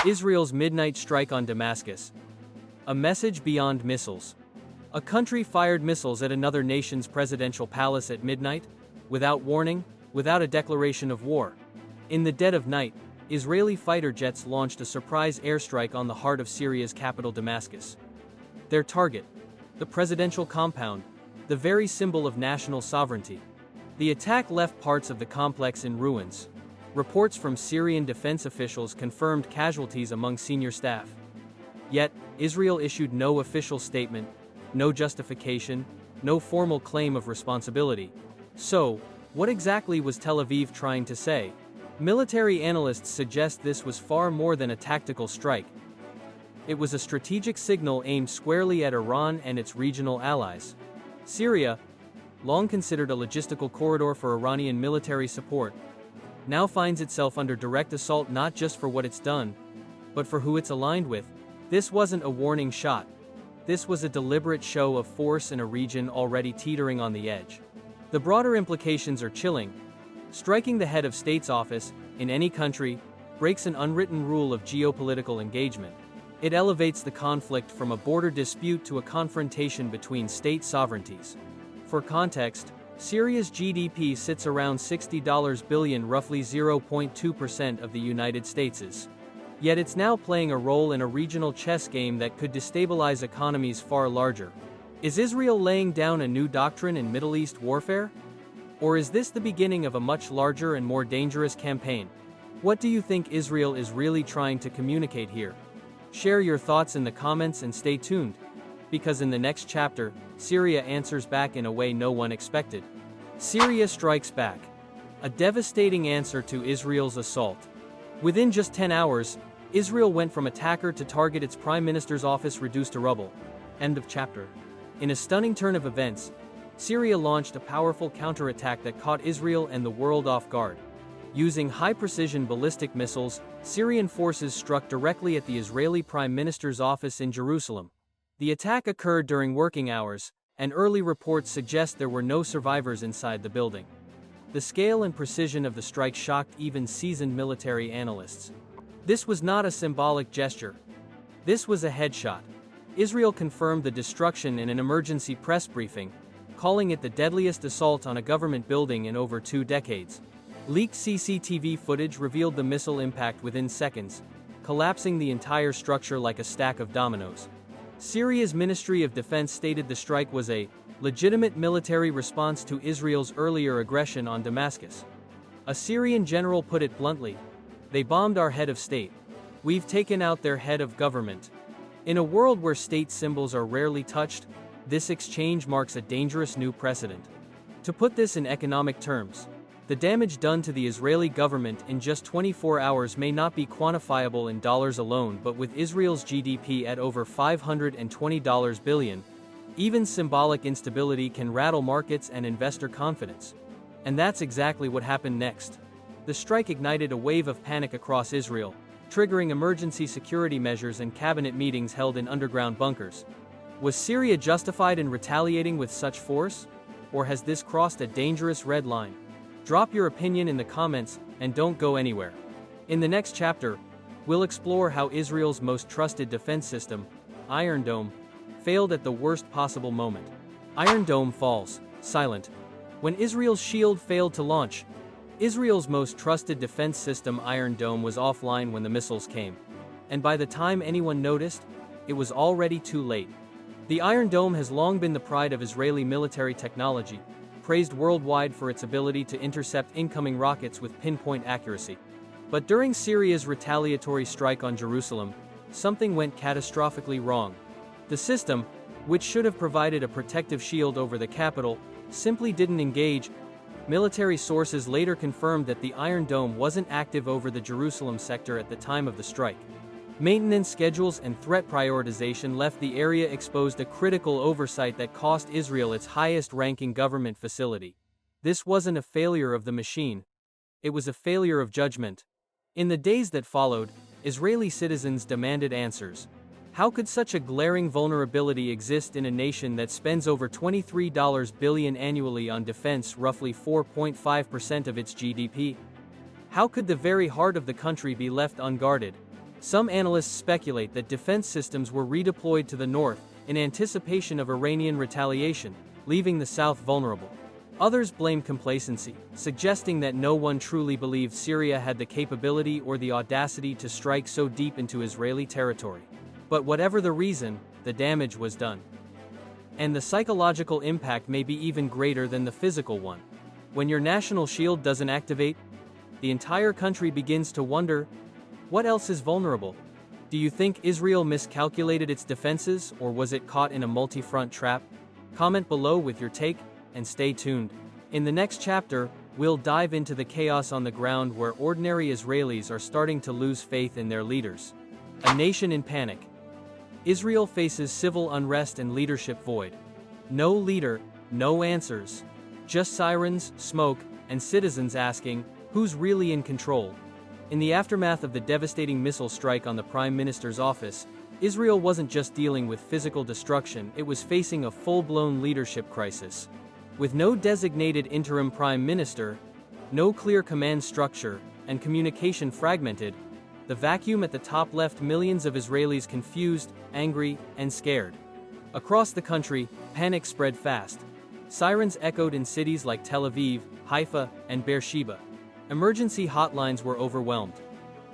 Israel's midnight strike on Damascus. A message beyond missiles. A country fired missiles at another nation's presidential palace at midnight, without warning, without a declaration of war. In the dead of night, Israeli fighter jets launched a surprise airstrike on the heart of Syria's capital Damascus. Their target, the presidential compound, the very symbol of national sovereignty. The attack left parts of the complex in ruins. Reports from Syrian defense officials confirmed casualties among senior staff. Yet, Israel issued no official statement, no justification, no formal claim of responsibility. So, what exactly was Tel Aviv trying to say? Military analysts suggest this was far more than a tactical strike. It was a strategic signal aimed squarely at Iran and its regional allies. Syria, long considered a logistical corridor for Iranian military support, now finds itself under direct assault not just for what it's done, but for who it's aligned with. This wasn't a warning shot. This was a deliberate show of force in a region already teetering on the edge. The broader implications are chilling. Striking the head of state's office, in any country, breaks an unwritten rule of geopolitical engagement. It elevates the conflict from a border dispute to a confrontation between state sovereignties. For context, Syria's GDP sits around $60 billion, roughly 0.2% of the United States's. Yet it's now playing a role in a regional chess game that could destabilize economies far larger. Is Israel laying down a new doctrine in Middle East warfare? Or is this the beginning of a much larger and more dangerous campaign? What do you think Israel is really trying to communicate here? Share your thoughts in the comments and stay tuned, because in the next chapter, Syria answers back in a way no one expected. Syria strikes back. A devastating answer to Israel's assault. Within just 10 hours, Israel went from attacker to target, its prime minister's office reduced to rubble. End of chapter. In a stunning turn of events, Syria launched a powerful counterattack that caught Israel and the world off guard. Using high-precision ballistic missiles, Syrian forces struck directly at the Israeli prime minister's office in Jerusalem. The attack occurred during working hours, and early reports suggest there were no survivors inside the building. The scale and precision of the strike shocked even seasoned military analysts. This was not a symbolic gesture. This was a headshot. Israel confirmed the destruction in an emergency press briefing, calling it the deadliest assault on a government building in over 2 decades. Leaked CCTV footage revealed the missile impact within seconds, collapsing the entire structure like a stack of dominoes. Syria's Ministry of Defense stated the strike was a legitimate military response to Israel's earlier aggression on Damascus. A Syrian general put it bluntly, "They bombed our head of state. We've taken out their head of government." In a world where state symbols are rarely touched, this exchange marks a dangerous new precedent. To put this in economic terms, the damage done to the Israeli government in just 24 hours may not be quantifiable in dollars alone, but with Israel's GDP at over $520 billion, even symbolic instability can rattle markets and investor confidence. And that's exactly what happened next. The strike ignited a wave of panic across Israel, triggering emergency security measures and cabinet meetings held in underground bunkers. Was Syria justified in retaliating with such force? Or has this crossed a dangerous red line? Drop your opinion in the comments, and don't go anywhere. In the next chapter, we'll explore how Israel's most trusted defense system, Iron Dome, failed at the worst possible moment. Iron Dome falls, silent. When Israel's shield failed to launch, Israel's most trusted defense system, Iron Dome, was offline when the missiles came. And by the time anyone noticed, it was already too late. The Iron Dome has long been the pride of Israeli military technology, praised worldwide for its ability to intercept incoming rockets with pinpoint accuracy. But during Syria's retaliatory strike on Jerusalem, something went catastrophically wrong. The system, which should have provided a protective shield over the capital, simply didn't engage. Military sources later confirmed that the Iron Dome wasn't active over the Jerusalem sector at the time of the strike. Maintenance schedules and threat prioritization left the area exposed to critical oversight that cost Israel its highest-ranking government facility. This wasn't a failure of the machine. It was a failure of judgment. In the days that followed, Israeli citizens demanded answers. How could such a glaring vulnerability exist in a nation that spends over $23 billion annually on defense, roughly 4.5% of its GDP? How could the very heart of the country be left unguarded? Some analysts speculate that defense systems were redeployed to the north in anticipation of Iranian retaliation, leaving the south vulnerable. Others blame complacency, suggesting that no one truly believed Syria had the capability or the audacity to strike so deep into Israeli territory. But whatever the reason, the damage was done. And the psychological impact may be even greater than the physical one. When your national shield doesn't activate, the entire country begins to wonder, what else is vulnerable? Do you think Israel miscalculated its defenses, or was it caught in a multi-front trap? Comment below with your take, and stay tuned. In the next chapter, we'll dive into the chaos on the ground where ordinary Israelis are starting to lose faith in their leaders. A nation in panic. Israel faces civil unrest and leadership void. No leader, no answers. Just sirens, smoke, and citizens asking, who's really in control? In the aftermath of the devastating missile strike on the Prime Minister's office, Israel wasn't just dealing with physical destruction, it was facing a full-blown leadership crisis. With no designated interim prime minister, no clear command structure, and communication fragmented, the vacuum at the top left millions of Israelis confused, angry, and scared. Across the country, panic spread fast. Sirens echoed in cities like Tel Aviv, Haifa, and Beersheba. Emergency hotlines were overwhelmed.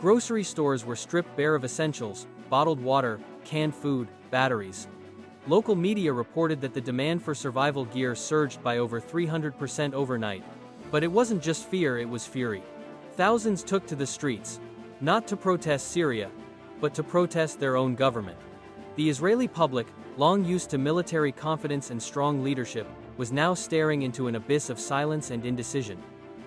Grocery stores were stripped bare of essentials, bottled water, canned food, batteries. Local media reported that the demand for survival gear surged by over 300% overnight. But it wasn't just fear, it was fury. Thousands took to the streets, not to protest Syria, but to protest their own government. The Israeli public, long used to military confidence and strong leadership, was now staring into an abyss of silence and indecision.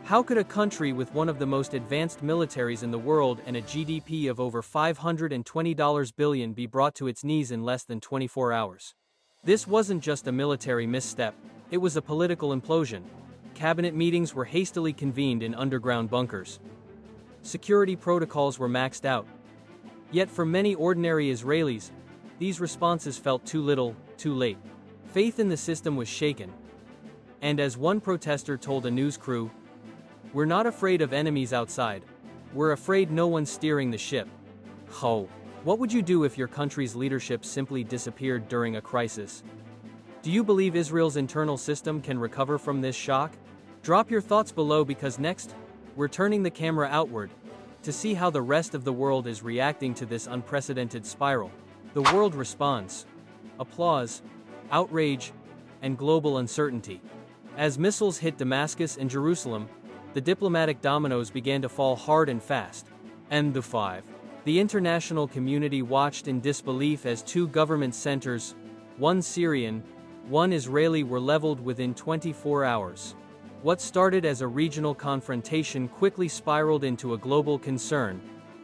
How could a country with one of the most advanced militaries in the world and a GDP of over $520 billion be brought to its knees in less than 24 hours? This wasn't just a military misstep, it was a political implosion. Cabinet meetings were hastily convened in underground bunkers. Security protocols were maxed out. Yet for many ordinary Israelis, these responses felt too little, too late. Faith in the system was shaken. And as one protester told a news crew, "We're not afraid of enemies outside. We're afraid no one's steering the ship." Ho! What would you do if your country's leadership simply disappeared during a crisis? Do you believe Israel's internal system can recover from this shock? Drop your thoughts below because next, we're turning the camera outward to see how the rest of the world is reacting to this unprecedented spiral. The world responds. Applause, outrage, and global uncertainty. As missiles hit Damascus and Jerusalem, the diplomatic dominoes began to fall hard and fast. And the international community watched in disbelief as two government centers, one Syrian, one Israeli, were leveled within 24 hours. What started as a regional confrontation quickly spiraled into a global concern.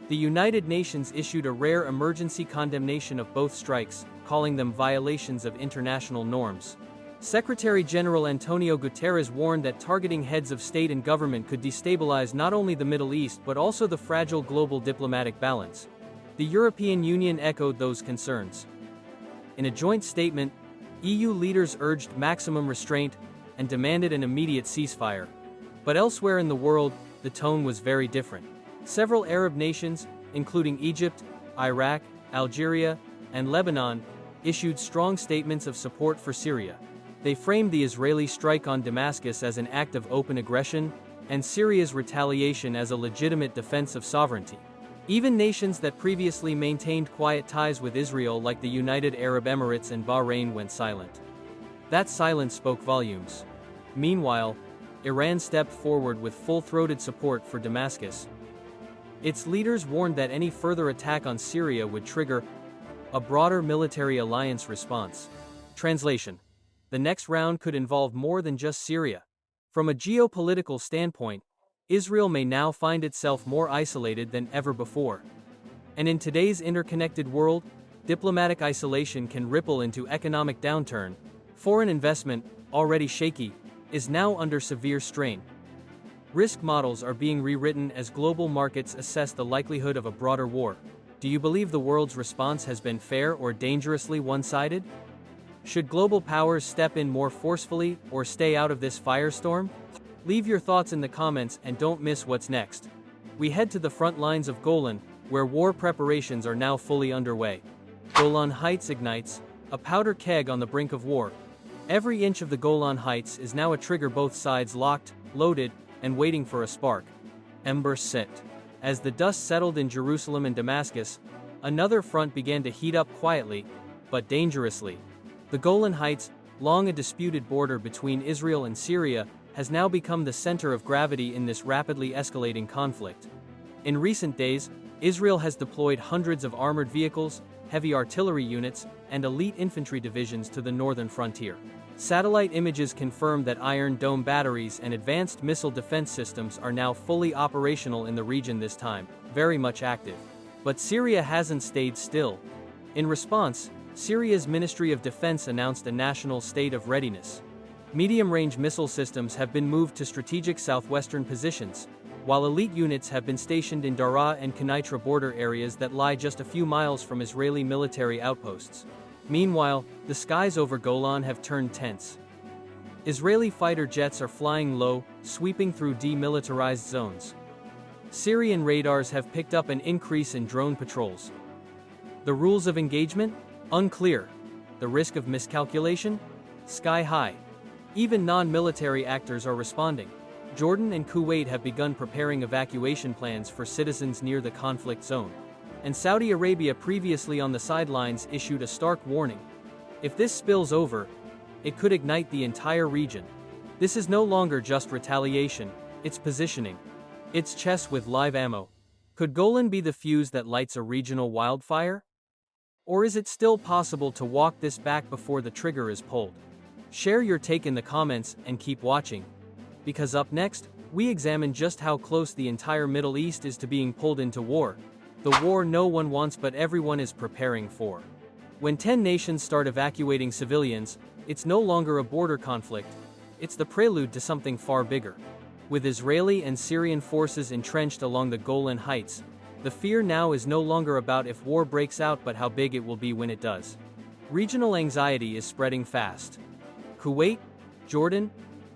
The United Nations issued a rare emergency condemnation of both strikes, calling them violations of international norms. Secretary General Antonio Guterres warned that targeting heads of state and government could destabilize not only the Middle East but also the fragile global diplomatic balance. The European Union echoed those concerns. In a joint statement, EU leaders urged maximum restraint and demanded an immediate ceasefire. But elsewhere in the world, the tone was very different. Several Arab nations, including Egypt, Iraq, Algeria, and Lebanon, issued strong statements of support for Syria. They framed the Israeli strike on Damascus as an act of open aggression, and Syria's retaliation as a legitimate defense of sovereignty. Even nations that previously maintained quiet ties with Israel like the United Arab Emirates and Bahrain went silent. That silence spoke volumes. Meanwhile, Iran stepped forward with full-throated support for Damascus. Its leaders warned that any further attack on Syria would trigger a broader military alliance response. Translation: the next round could involve more than just Syria. From a geopolitical standpoint, Israel may now find itself more isolated than ever before. And in today's interconnected world, diplomatic isolation can ripple into economic downturn. Foreign investment, already shaky, is now under severe strain. Risk models are being rewritten as global markets assess the likelihood of a broader war. Do you believe the world's response has been fair or dangerously one-sided? Should global powers step in more forcefully or stay out of this firestorm? Leave your thoughts in the comments and don't miss what's next. We head to the front lines of Golan, where war preparations are now fully underway. Golan Heights ignites, a powder keg on the brink of war. Every inch of the Golan Heights is now a trigger, both sides locked, loaded, and waiting for a spark. Ember set. As the dust settled in Jerusalem and Damascus, another front began to heat up quietly, but dangerously. The Golan Heights, long a disputed border between Israel and Syria, has now become the center of gravity in this rapidly escalating conflict. In recent days, Israel has deployed hundreds of armored vehicles, heavy artillery units, and elite infantry divisions to the northern frontier. Satellite images confirm that Iron Dome batteries and advanced missile defense systems are now fully operational in the region, this time very much active. But Syria hasn't stayed still. In response, Syria's Ministry of Defense announced a national state of readiness. Medium-range missile systems have been moved to strategic southwestern positions, while elite units have been stationed in Daraa and Kenitra border areas that lie just a few miles from Israeli military outposts. Meanwhile, the skies over Golan have turned tense. Israeli fighter jets are flying low, sweeping through demilitarized zones. Syrian radars have picked up an increase in drone patrols. The rules of engagement? Unclear. The risk of miscalculation? Sky high. Even non-military actors are responding. Jordan and Kuwait have begun preparing evacuation plans for citizens near the conflict zone. And Saudi Arabia, previously on the sidelines, issued a stark warning. If this spills over, it could ignite the entire region. This is no longer just retaliation, it's positioning. It's chess with live ammo. Could Golan be the fuse that lights a regional wildfire? Or is it still possible to walk this back before the trigger is pulled? Share your take in the comments and keep watching. Because up next, we examine just how close the entire Middle East is to being pulled into war. The war no one wants but everyone is preparing for. When 10 nations start evacuating civilians, it's no longer a border conflict, it's the prelude to something far bigger. With Israeli and Syrian forces entrenched along the Golan Heights, the fear now is no longer about if war breaks out but how big it will be when it does. Regional anxiety is spreading fast. Kuwait, Jordan,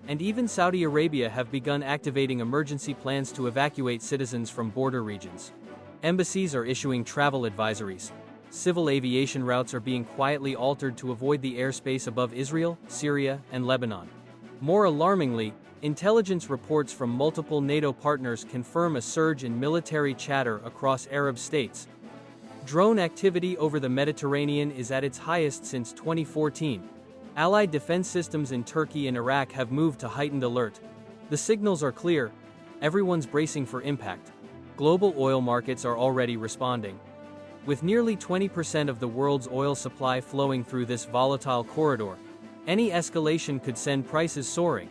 and even Saudi Arabia have begun activating emergency plans to evacuate citizens from border regions. Embassies are issuing travel advisories. Civil aviation routes are being quietly altered to avoid the airspace above Israel, Syria, and Lebanon. More alarmingly, intelligence reports from multiple NATO partners confirm a surge in military chatter across Arab states. Drone activity over the Mediterranean is at its highest since 2014. Allied defense systems in Turkey and Iraq have moved to heightened alert. The signals are clear. Everyone's bracing for impact. Global oil markets are already responding. With nearly 20% of the world's oil supply flowing through this volatile corridor, any escalation could send prices soaring.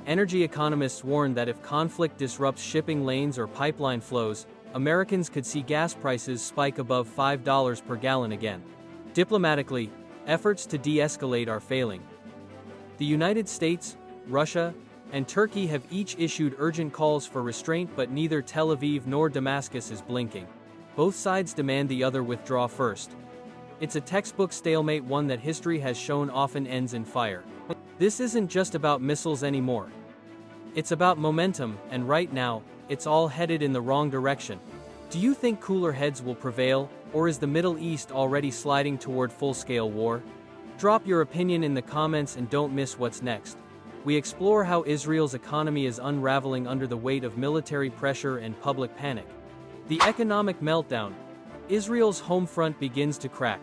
Energy economists warn that if conflict disrupts shipping lanes or pipeline flows, Americans could see gas prices spike above $5 per gallon again. Diplomatically, efforts to de-escalate are failing. The United States, Russia, and Turkey have each issued urgent calls for restraint, but neither Tel Aviv nor Damascus is blinking. Both sides demand the other withdraw first. It's a textbook stalemate, one that history has shown often ends in fire. This isn't just about missiles anymore. It's about momentum, and right now, it's all headed in the wrong direction. Do you think cooler heads will prevail, or is the Middle East already sliding toward full-scale war? Drop your opinion in the comments and don't miss what's next. We explore how Israel's economy is unraveling under the weight of military pressure and public panic. The economic meltdown. Israel's home front begins to crack.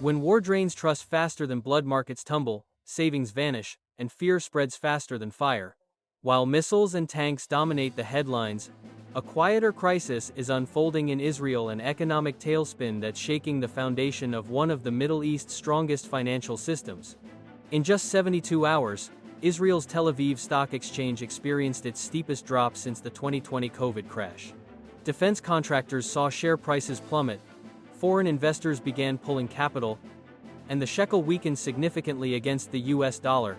When war drains trust faster than blood markets tumble, savings vanish, and fear spreads faster than fire. While missiles and tanks dominate the headlines, a quieter crisis is unfolding in Israel, an economic tailspin that's shaking the foundation of one of the Middle East's strongest financial systems. In just 72 hours, Israel's Tel Aviv Stock Exchange experienced its steepest drop since the 2020 COVID crash. Defense contractors saw share prices plummet, foreign investors began pulling capital, and the shekel weakened significantly against the US dollar.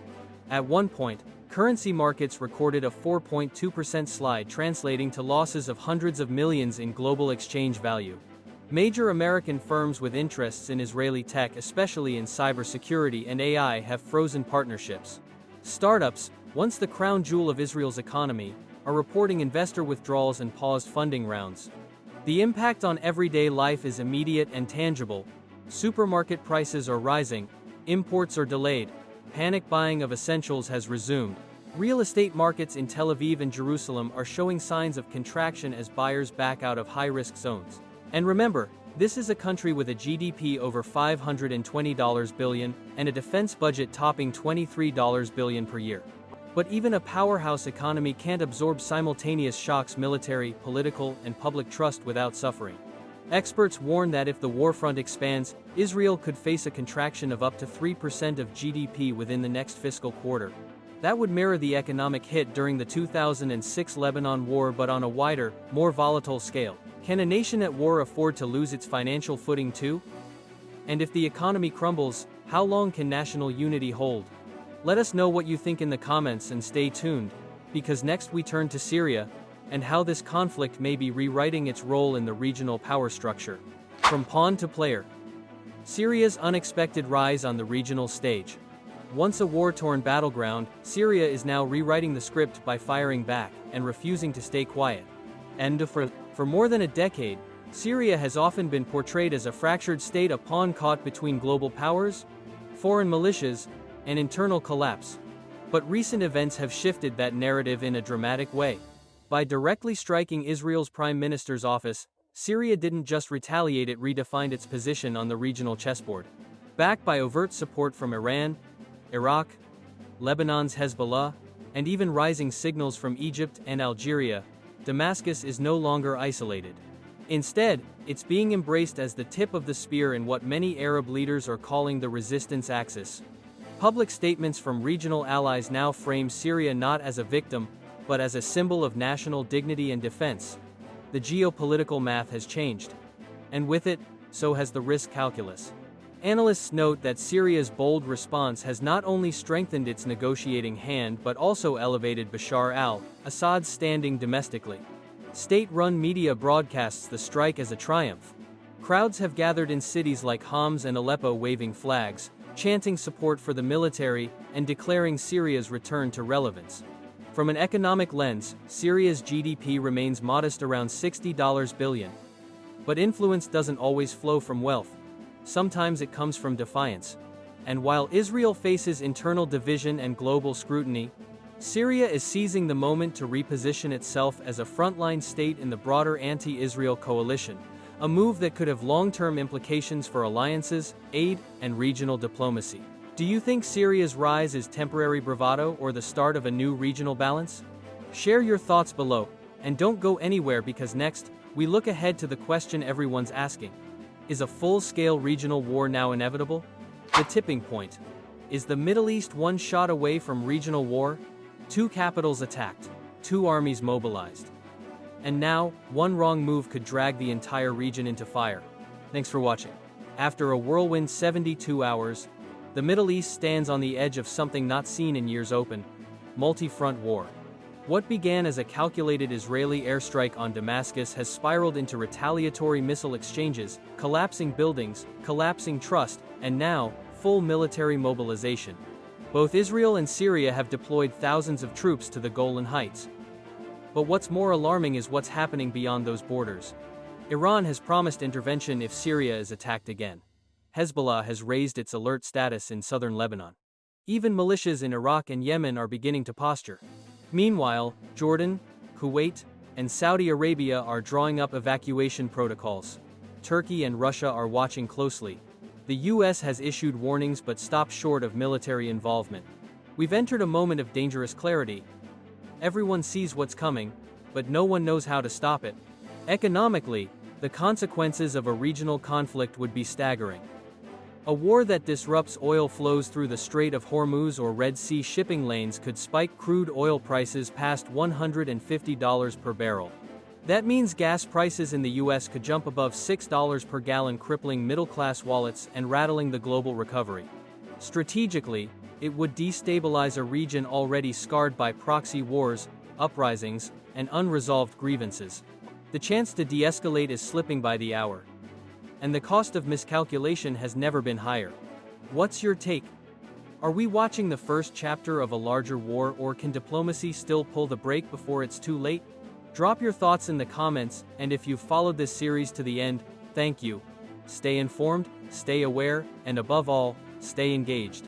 At one point, currency markets recorded a 4.2% slide, translating to losses of hundreds of millions in global exchange value. Major American firms with interests in Israeli tech, especially in cybersecurity and AI, have frozen partnerships. Startups, once the crown jewel of Israel's economy, are reporting investor withdrawals and paused funding rounds. The impact on everyday life is immediate and tangible. Supermarket prices are rising, imports are delayed, panic buying of essentials has resumed. Real estate markets in Tel Aviv and Jerusalem are showing signs of contraction as buyers back out of high-risk zones. And remember, this is a country with a GDP over $520 billion and a defense budget topping $23 billion per year. But even a powerhouse economy can't absorb simultaneous shocks: military, political, and public trust without suffering. Experts warn that if the war front expands, Israel could face a contraction of up to 3% of GDP within the next fiscal quarter. That would mirror the economic hit during the 2006 Lebanon war, but on a wider, more volatile scale. Can a nation at war afford to lose its financial footing too? And if the economy crumbles, how long can national unity hold? Let us know what you think in the comments and stay tuned, because next we turn to Syria, and how this conflict may be rewriting its role in the regional power structure. From pawn to player. Syria's unexpected rise on the regional stage. Once a war-torn battleground, Syria is now rewriting the script by firing back and refusing to stay quiet. And for more than a decade, Syria has often been portrayed as a fractured state, a pawn caught between global powers, foreign militias, and internal collapse. But recent events have shifted that narrative in a dramatic way. By directly striking Israel's prime minister's office, Syria didn't just retaliate, it redefined its position on the regional chessboard. Backed by overt support from Iran, Iraq, Lebanon's Hezbollah, and even rising signals from Egypt and Algeria, Damascus is no longer isolated. Instead, it's being embraced as the tip of the spear in what many Arab leaders are calling the resistance axis. Public statements from regional allies now frame Syria not as a victim, but as a symbol of national dignity and defense. The geopolitical math has changed. And with it, so has the risk calculus. Analysts note that Syria's bold response has not only strengthened its negotiating hand but also elevated Bashar al-Assad's standing domestically. State-run media broadcasts the strike as a triumph. Crowds have gathered in cities like Homs and Aleppo waving flags, chanting support for the military, and declaring Syria's return to relevance. From an economic lens, Syria's GDP remains modest, around $60 billion. But influence doesn't always flow from wealth. Sometimes it comes from defiance. And while Israel faces internal division and global scrutiny, Syria is seizing the moment to reposition itself as a frontline state in the broader anti-Israel coalition, a move that could have long-term implications for alliances, aid, and regional diplomacy. Do you think Syria's rise is temporary bravado or the start of a new regional balance? Share your thoughts below, and don't go anywhere, because next, we look ahead to the question everyone's asking. Is a full-scale regional war now inevitable? The tipping point. Is the Middle East one shot away from regional war? 2 capitals attacked, 2 armies mobilized. And now, one wrong move could drag the entire region into fire. Thanks for watching. After a whirlwind 72 hours, the Middle East stands on the edge of something not seen in years: open, multi-front war. What began as a calculated Israeli airstrike on Damascus has spiraled into retaliatory missile exchanges, collapsing buildings, collapsing trust, and now, full military mobilization. Both Israel and Syria have deployed thousands of troops to the Golan Heights. But what's more alarming is what's happening beyond those borders. Iran has promised intervention if Syria is attacked again. Hezbollah has raised its alert status in southern Lebanon. Even militias in Iraq and Yemen are beginning to posture. Meanwhile, Jordan, Kuwait, and Saudi Arabia are drawing up evacuation protocols. Turkey and Russia are watching closely. The US has issued warnings but stopped short of military involvement. We've entered a moment of dangerous clarity. Everyone sees what's coming, but no one knows how to stop it. Economically, the consequences of a regional conflict would be staggering. A war that disrupts oil flows through the Strait of Hormuz or Red Sea shipping lanes could spike crude oil prices past $150 per barrel. That means gas prices in the US could jump above $6 per gallon, crippling middle-class wallets and rattling the global recovery. Strategically, it would destabilize a region already scarred by proxy wars, uprisings, and unresolved grievances. The chance to de-escalate is slipping by the hour. And the cost of miscalculation has never been higher. What's your take? Are we watching the first chapter of a larger war, or can diplomacy still pull the brake before it's too late? Drop your thoughts in the comments, and if you've followed this series to the end, thank you. Stay informed, stay aware, and above all, stay engaged.